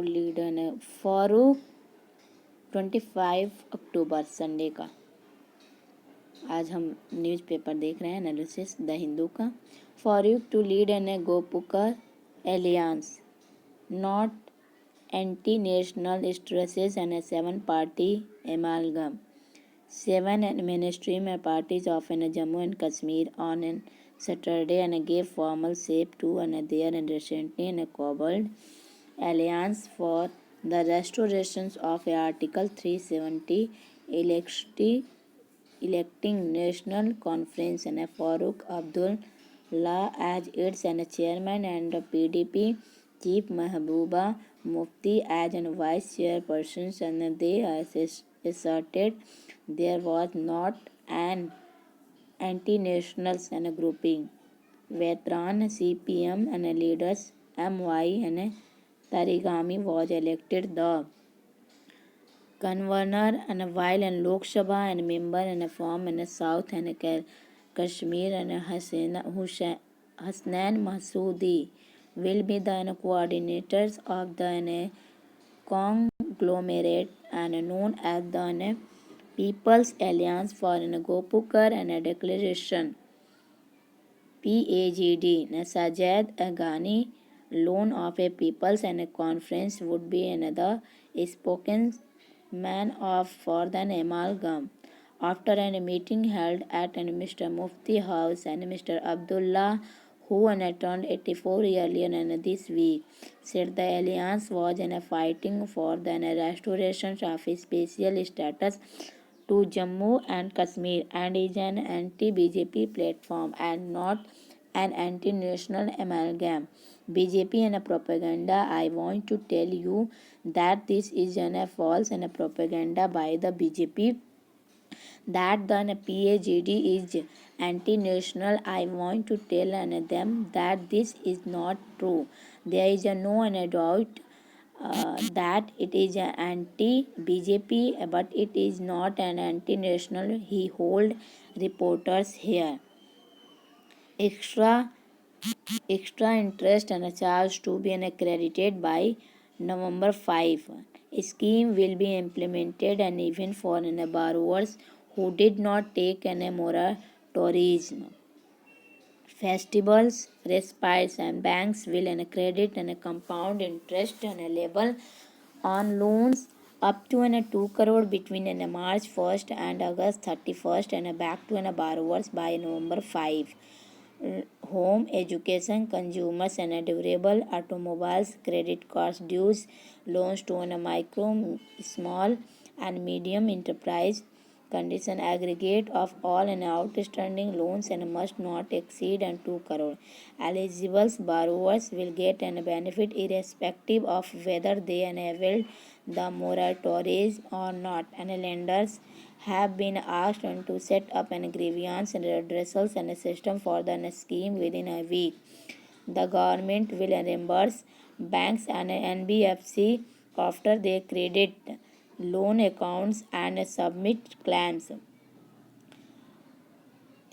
Lead ने फारूक 25 अक्टूबर Sunday का। आज हम न्यूज़पेपर देख रहे हैं एनालिसिस द हिंदू का। Farooq to lead an Gupkar alliance not anti national stresses and 7 party amalgam. 7 mainstream parties of Jammu and Kashmir on Saturday and gave formal shape to their recently cobbled alliance for the restoration of Article 370 electing National Conference and Farooq Abdullah as its chairman and PDP Chief Mahbooba Mufti as vice chairperson, and they asserted there was not an anti-national grouping. Veteran CPM and leaders MY and Tarigami was elected the convener and while in Lok Sabha and member and from in South and Kashmir and Hasnan Masoodi will be the coordinators of the conglomerate and known as the People's Alliance for Gopukar and a Declaration PAGD. Sajid Aghani, loan of a People's and a Conference, would be another spokesman for the amalgam. After a meeting held at Mr. Mufti House and Mr. Abdullah, who turned 84 earlier this week, said the alliance was fighting for the restoration of special status to Jammu and Kashmir and is an anti-BJP platform and not an anti-national amalgam. BJP and a propaganda. I want to tell you that this is a false and a propaganda by the BJP that the PAGD is anti-national. I want to tell them that this is not true. There is no doubt that it is anti-BJP, but it is not an anti-national. He hold reporters here. Extra interest and charge to be accredited by November 5. Scheme will be implemented and even for borrowers who did not take an moratorium. Festivals, respites and banks will credit and compound interest level on loans up to 2 crore between March 1st and August 31st and back to borrowers by November 5. Home, education, consumers and durable automobiles, credit cards, dues, loans to micro, small and medium enterprise, condition aggregate of all outstanding loans and must not exceed 2 crore. Eligible borrowers will get a benefit irrespective of whether they availed the moratorium or not, and lenders have been asked to set up a grievance and redressal system for the scheme within a week. The government will reimburse banks and NBFC after they credit loan accounts and submit claims.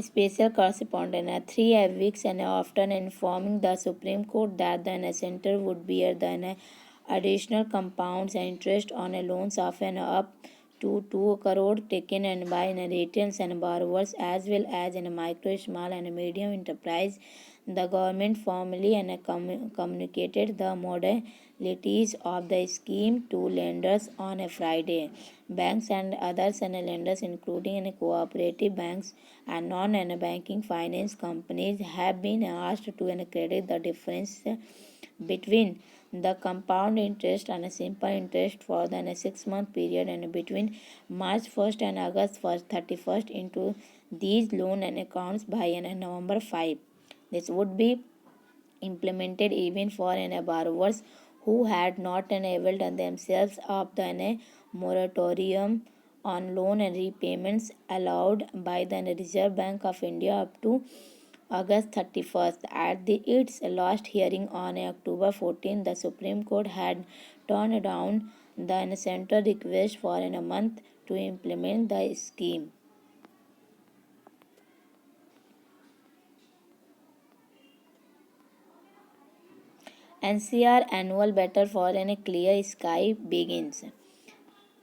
Special correspondent 3 weeks and after informing the Supreme Court that the center would bear the additional compounds and interest on loans of up to 2 crore taken by retailers and borrowers as well as micro, small and medium enterprise. The government formally communicated the modalities of the scheme to lenders on a Friday. Banks and others lenders, including cooperative banks and non-banking finance companies, have been asked to credit the difference between the compound interest and a simple interest for the 6-month period and between March 1st and August 31st into these loan and accounts by November 5. This would be implemented even for borrowers who had not availed themselves of the moratorium on loan and repayments allowed by the Reserve Bank of India up to August 31st. At its last hearing on October 14, the Supreme Court had turned down the central request for a month to implement the scheme. NCR annual battle for a clear sky begins.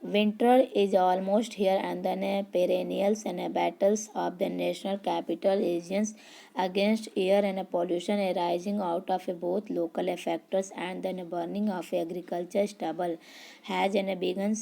Winter is almost here, and the perennials and battles of the national capital regions against air and pollution arising out of both local factors and the burning of agriculture stubble has begun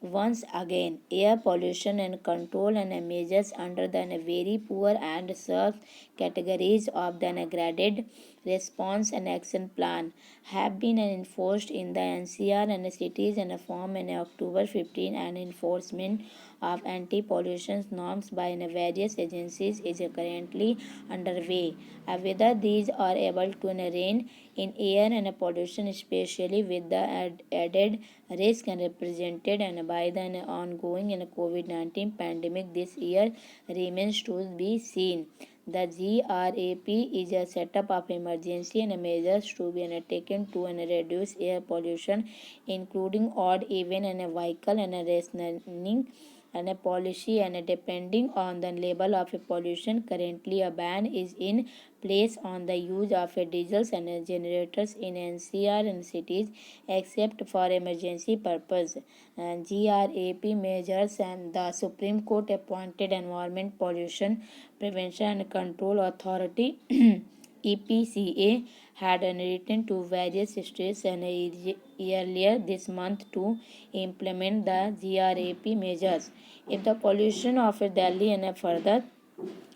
once again. Air pollution and control and measures under the very poor and serve categories of the graded response and action plan have been enforced in the NCR and cities and form in October 15, and enforcement of anti-pollution norms by various agencies is currently underway. Whether these are able to rein in air and pollution, especially with the added risk and represented and by the ongoing COVID-19 pandemic this year, remains to be seen. The GRAP is a setup of emergency and measures to be taken to reduce air pollution, including odd, even and vehicle and rationing and a policy and depending on the level of a pollution. Currently a ban is in place on the use of a diesels and generators in NCR and cities except for emergency purpose. And GRAP measures and the Supreme Court appointed Environment Pollution Prevention and Control Authority EPCA had written to various states and earlier this month to implement the GRAP measures. If the pollution of Delhi and further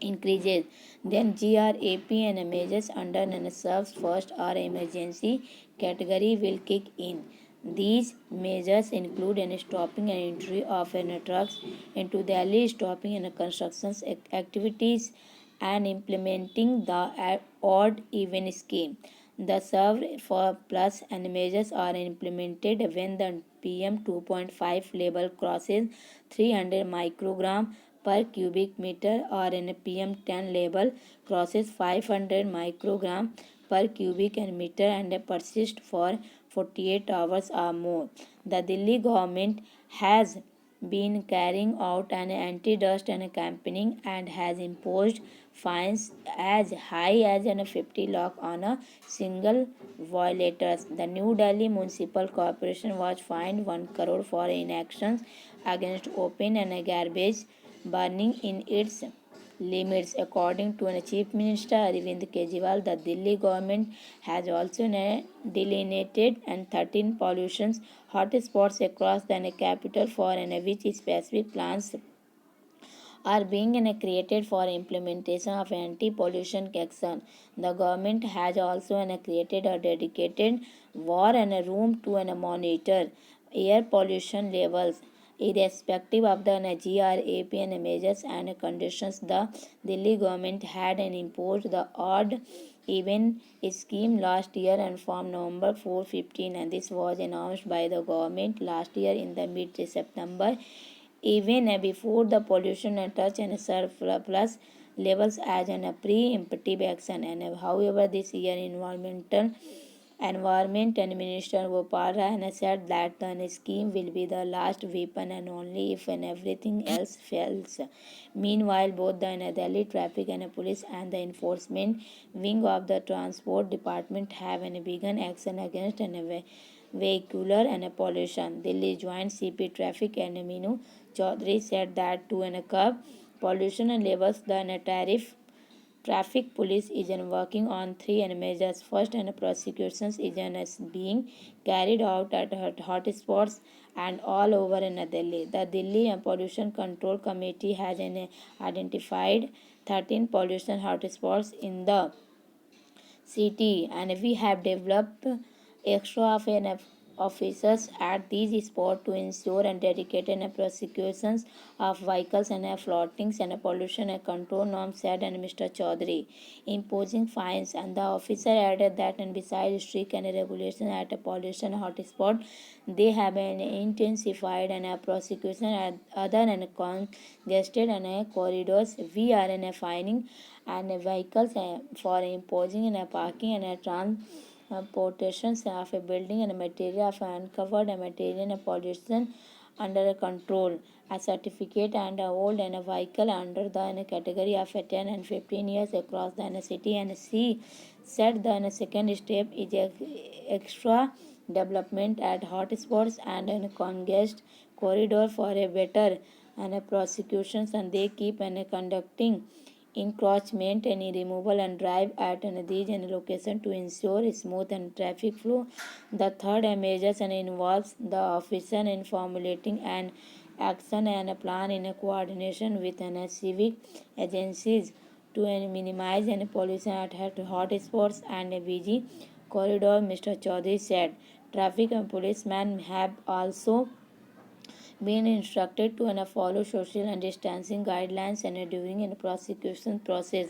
increases, then GRAP and measures under and serves first or emergency category will kick in. These measures include stopping an entry of trucks into Delhi, stopping construction activities, and implementing the odd even scheme. The serve for plus and measures are implemented when the PM 2.5 level crosses 300 microgram per cubic meter, or in PM 10 level crosses 500 microgram per cubic meter and persists for 48 hours or more. The Delhi government has been carrying out an anti-dust and campaigning and has imposed fines as high as 50 lakh on a single violators. The New Delhi Municipal Corporation was fined 1 crore for inactions against open and garbage burning in its limits. According to Chief Minister Arvind Kejriwal, the Delhi government has also delineated and 13 pollution hotspots across the capital for which specific plans are being created for implementation of anti-pollution action. The government has also created a dedicated war and a room to monitor air pollution levels. Irrespective of the GRAP and measures and conditions, the Delhi government had imposed the odd even scheme last year and from November 4-15, and this was announced by the government last year in the mid-September, even before the pollution touch and surplus levels as a pre-emptive action. And however, this year Environment and Minister Gopal Rai said that the scheme will be the last weapon and only if and everything else fails. Meanwhile, both the Delhi Traffic and Police and the enforcement wing of the Transport Department have begun action against vehicular and pollution. Delhi Joint CP Traffic and Minu Chaudhary said that to curb pollution levels, the traffic police is working on three measures. First, prosecutions is being carried out at hotspots and all over in Delhi. The Delhi Pollution Control Committee has identified 13 pollution hotspots in the city, and we have developed extra of officers at these spots to ensure and dedicated prosecutions of vehicles and floatings and pollution control norms, said and Mr. Chaudhary, imposing fines. And the officer added that and besides strict and regulation at a pollution hotspot, they have intensified and prosecution at other and congested and corridors. We are fining and vehicles for imposing and parking and transportation of a building and material of uncovered material and pollution under control. A certificate and a hold and a vehicle under the category of 10 and 15 years across the city and sea. Said the second step is extra development at hotspots and a congest corridor for a better and a prosecutions, and they keep and conducting encroachment any removal and drive at these location to ensure smooth and traffic flow. The third measures and involves the officer in formulating an action and a plan in a coordination with civic agencies to minimize any pollution at hotspots and a busy corridor. Mr. Chaudhary said traffic and policemen have also been instructed to follow social and distancing guidelines and during a prosecution process.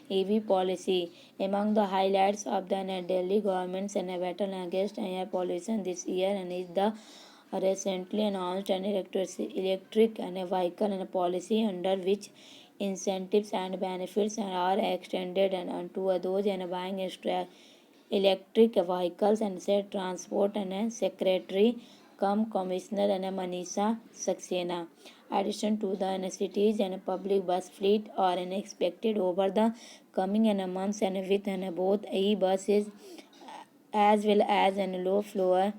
EV policy. Among the highlights of the Delhi government's battle against air pollution this year and is the recently announced an electric and a vehicle and a policy under which incentives and benefits are extended and unto those and buying extra electric vehicles, and said transport and secretary come commissioner and Manisha Saxena. Addition to the cities and public bus fleet are expected over the coming months and with both e-buses as well as low floor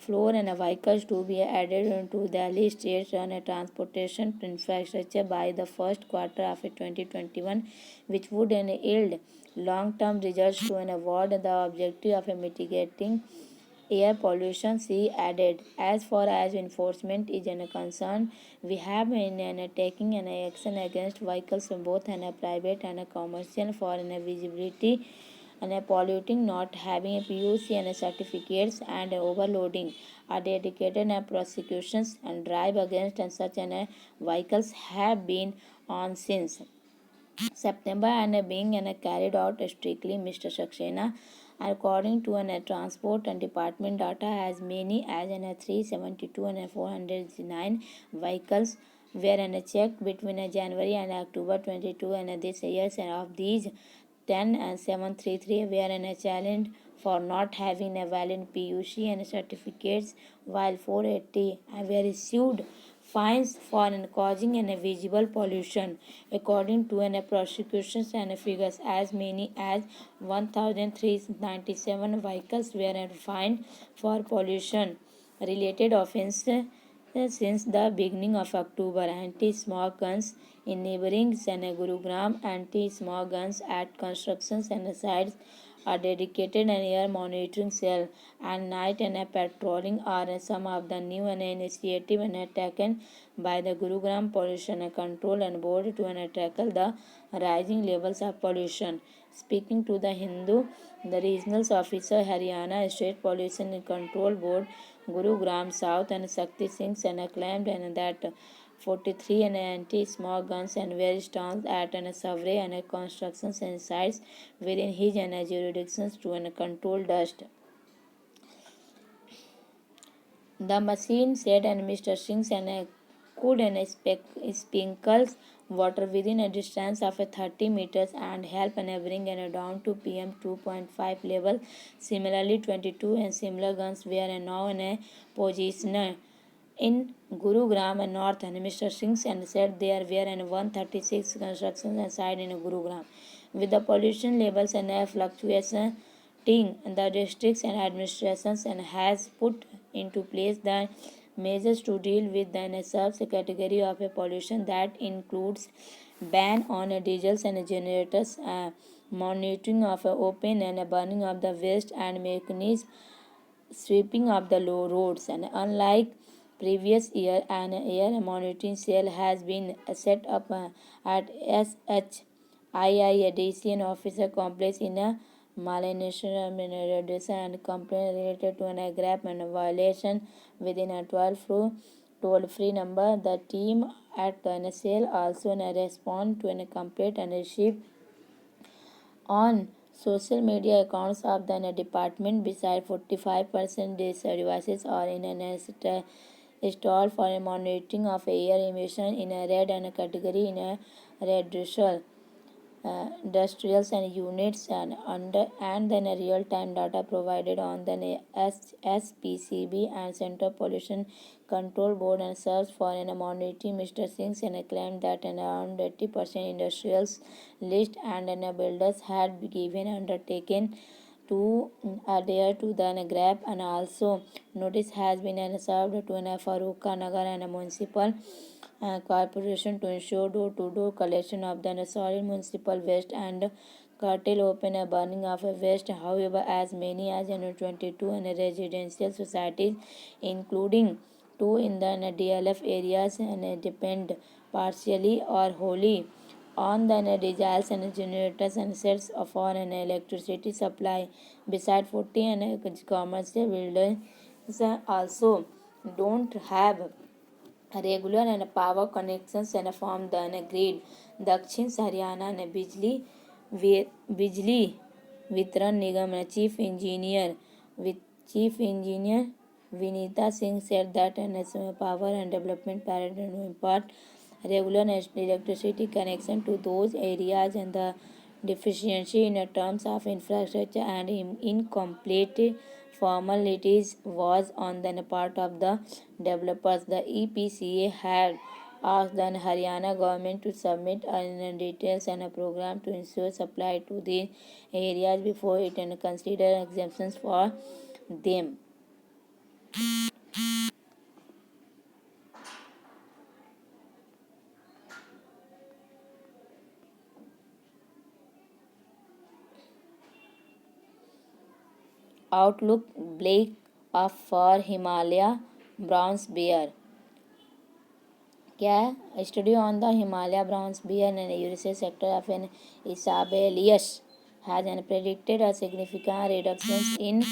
and vehicles to be added to Delhi state and transportation infrastructure by the first quarter of 2021, which would yield long-term results to avoid the objective of mitigating air pollution. She added, as far as enforcement is concerned, we have been taking an action against vehicles both private and commercial for visibility and polluting, not having a PUC and certificates and overloading. Are dedicated prosecutions and drive against such vehicles have been on since September and being carried out strictly. Mr. Saxena, according to transport and department data, as many as 372 and 409 vehicles were checked between January and October 22 and this year, and of these 10 and 733 were challenged for not having a valid PUC and certificates, while 480 were issued fines for causing visible pollution. According to prosecutions and figures, as many as 1,397 vehicles were fined for pollution related offences since the beginning of October. Anti-smog guns in neighboring Gurugram, anti-smog guns at constructions and sites, a dedicated air monitoring cell, and night patrolling are some of the new initiatives taken by the Gurugram Pollution Control and Board to tackle the rising levels of pollution. Speaking to the Hindu, the regional officer Haryana State Pollution Control Board Gurugram South and Shakti Singh claimed that 43 anti-smog guns and were installed at several construction sites within his jurisdictions to control dust. The machine said Mr. Singh could sprinkle water within a distance of 30 meters and help bring down to PM 2.5 level. Similarly, 22 similar guns were now in a position in Gurugram and North, and Mr. Singh said there were 136 construction sites in Gurugram. With the pollution levels and fluctuation, the districts and administrations has put into place the measures to deal with the subcategory of a pollution that includes ban on diesels and generators, monitoring of open and burning of the waste, and mechanism sweeping of the low roads. And unlike previous year, an air monitoring cell has been set up at SHII officer complex in a malnutrition and complaint related to an grab and violation within a 12 toll-free number. The team at the cell also respond to a complaint and receive on social media accounts of the department. Beside 45% these devices are in an installed for monitoring of air emission in a red and a category in a red result. industrials and units and then a real-time data provided on the SPCB and Central Pollution Control Board and serves for an monitoring. Mr. Singh and claimed that around 80% industrials list and builders had given undertaken to adhere to the GRAP, and also notice has been served to Farooqa Nagar and a municipal corporation to ensure door-to-door collection of the solid municipal waste and curtail open a burning of a waste. However, as many as 22 and residential societies, including two in the DLF areas, and depend partially or wholly on the diesels and generators and sets for an electricity supply. Beside 40 and commercial buildings also don't have regular and power connections and from the grid. दक्षिण हरियाणा ने बिजली वितरण निगम chief engineer Vinita Singh said that national power and development paradigm impart regular electricity connection to those areas, and the deficiency in terms of infrastructure and incomplete formalities was on the part of the developers. The EPCA had asked the Haryana government to submit a details and a program to ensure supply to these areas before it and consider exemptions for them. Outlook bleak of for Himalaya bronze bear. क्या study on the Himalaya bronze bear and Eurasian sector of an Isabelius has predicted a significant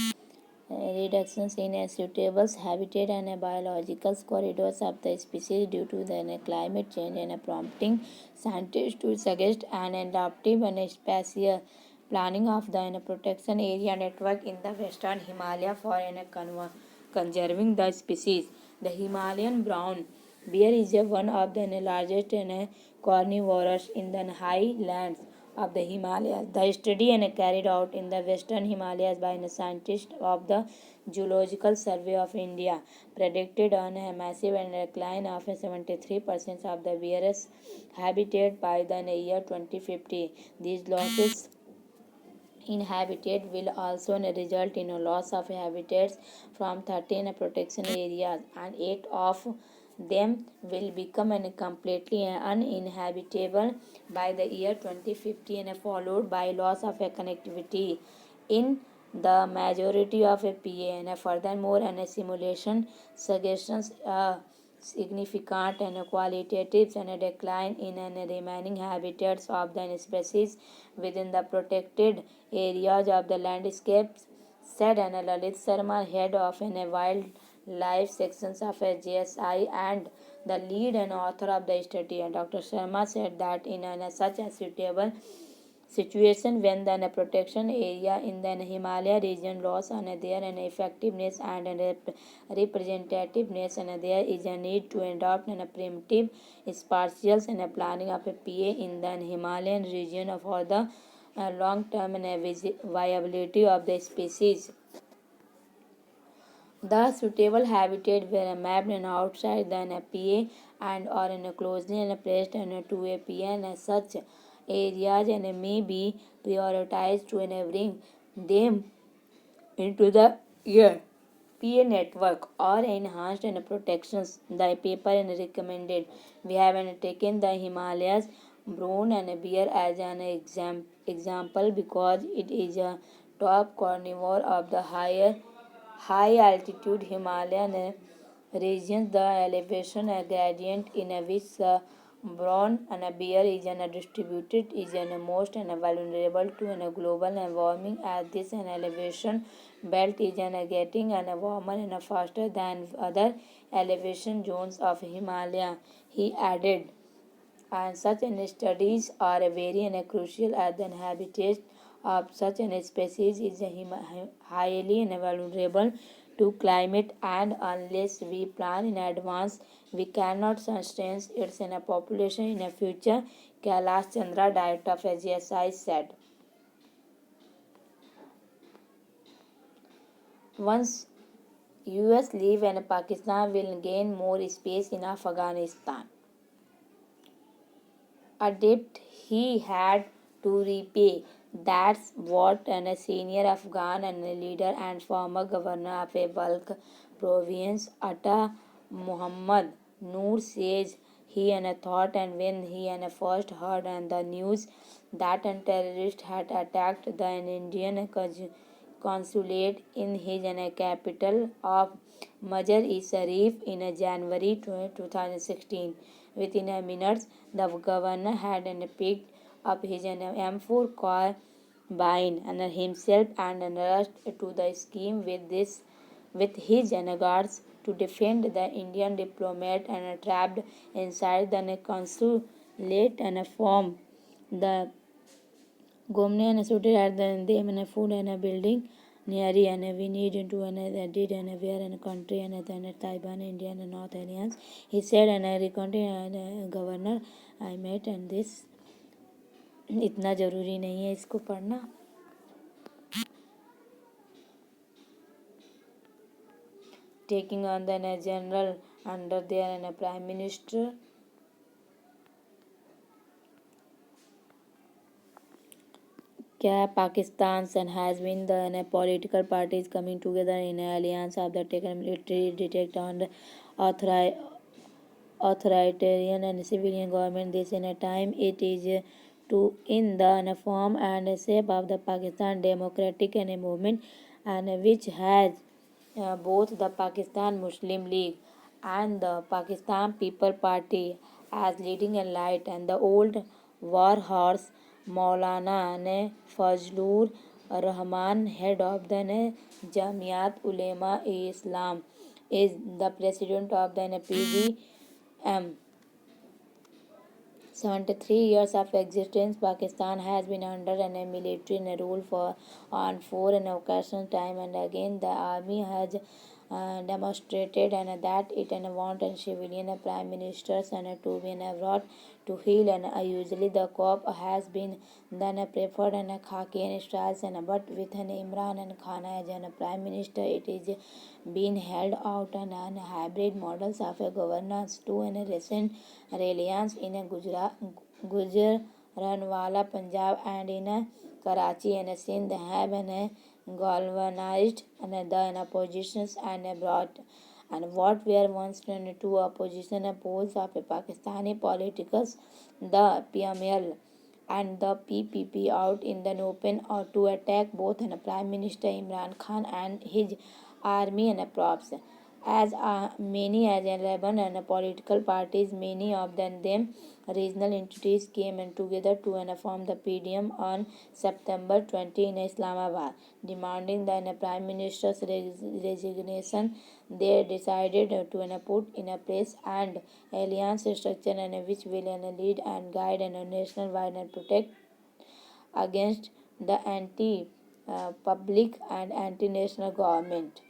reductions in a suitable habitat and a biological corridors of the species due to the climate change, and prompting scientists to suggest an adaptive and spatial planning of the protection area network in the western Himalaya for conserving the species. The Himalayan brown bear is one of the largest carnivores in the highlands of the Himalayas. The study carried out in the western Himalayas by scientists of the Geological Survey of India predicted on a massive decline of 73% of the bear's habitat by the year 2050. These losses in habitat will also result in a loss of habitats from 13 protection areas, and 8 of them will become completely uninhabitable by the year 2050, and followed by loss of connectivity in the majority of PA. And furthermore, a simulation suggestions significant and qualitative and a decline in remaining habitats of the species within the protected areas of the landscapes, said Lalit Sharma, head of wildlife sections of JSI and the lead and author of the study. And Dr. Sharma said that in such a suitable situation when the protection area in the Himalaya region loss and their effectiveness and representativeness, and there is a need to adopt a primitive spatial and planning of a PA in the Himalayan region for the long-term viability of the species. The suitable habitat were mapped outside the PA and or closely placed to a PA, and such areas may be prioritized to bring them into the year PA network or enhanced protections. The paper recommended. We have taken the Himalayas brown and bear as an example because it is a top carnivore of the high altitude Himalayan regions. The elevation gradient in which the brown bear is distributed is most vulnerable to global warming, as this elevation belt is getting warmer and faster than other elevation zones of Himalaya, he added. And such studies are very crucial as the habitat of such species is highly vulnerable to climate, and unless we plan in advance, we cannot sustain its in a population in a future, Kailash Chandra, director of AGSI, said. Once US leave and Pakistan will gain more space in Afghanistan, a debt he had to repay. That's what a senior Afghan and a leader and former governor of a Balk province, Atta Muhammad Noor, says he and a thought, and when he and a first heard and the news that a terrorist had attacked the Indian consulate in his capital of Mazar-e-Sharif in January 2016. Within a minute, the governor had picked up his M4 carbine and himself and rushed to the scheme with his guards to defend the Indian diplomat and trapped inside the consulate and form. The Gomne and shooted at them and food and a building near and we need into another did and where and country and then Taiwan, India and North Alliance. He said and I recounted governor I met and this इतना ज़रूरी नहीं है इसको पढ़ना. Taking on the general under their and a prime minister. क्या Pakistan has been the political parties coming together in an alliance of the taken military detect on the authoritarian and civilian government. This in a time it is to in the form and shape of the Pakistan Democratic and a movement and which has both the Pakistan Muslim League and the Pakistan People Party as leading a light and the old war horse Maulana Fazlur Rahman, head of the Jamiat Ulema e Islam, is the president of the PGM. 73 years of existence, Pakistan has been under a military rule for on four occasions time and again. The army has demonstrated that it want civilian prime ministers to be brought to heel and usually the COP has been then preferred and Khaki and styles but with an Imran and Khan as a prime minister it is been held out and hybrid models of a governance to a recent reliance in a Gujranwala, Punjab and in a Karachi and a Sindh have an galvanized and the oppositions and brought and what were once two opposition poles of a Pakistani politicals, the PML and the PPP out in the open or to attack both Prime Minister Imran Khan and his army and props. As many as 11 and political parties, many of them regional entities came in together to form the PDM on September 20 in Islamabad, demanding the Prime Minister's resignation. They decided to put in a place and alliance structure and which will lead and guide and national wide and protect against the anti-public and anti-national government.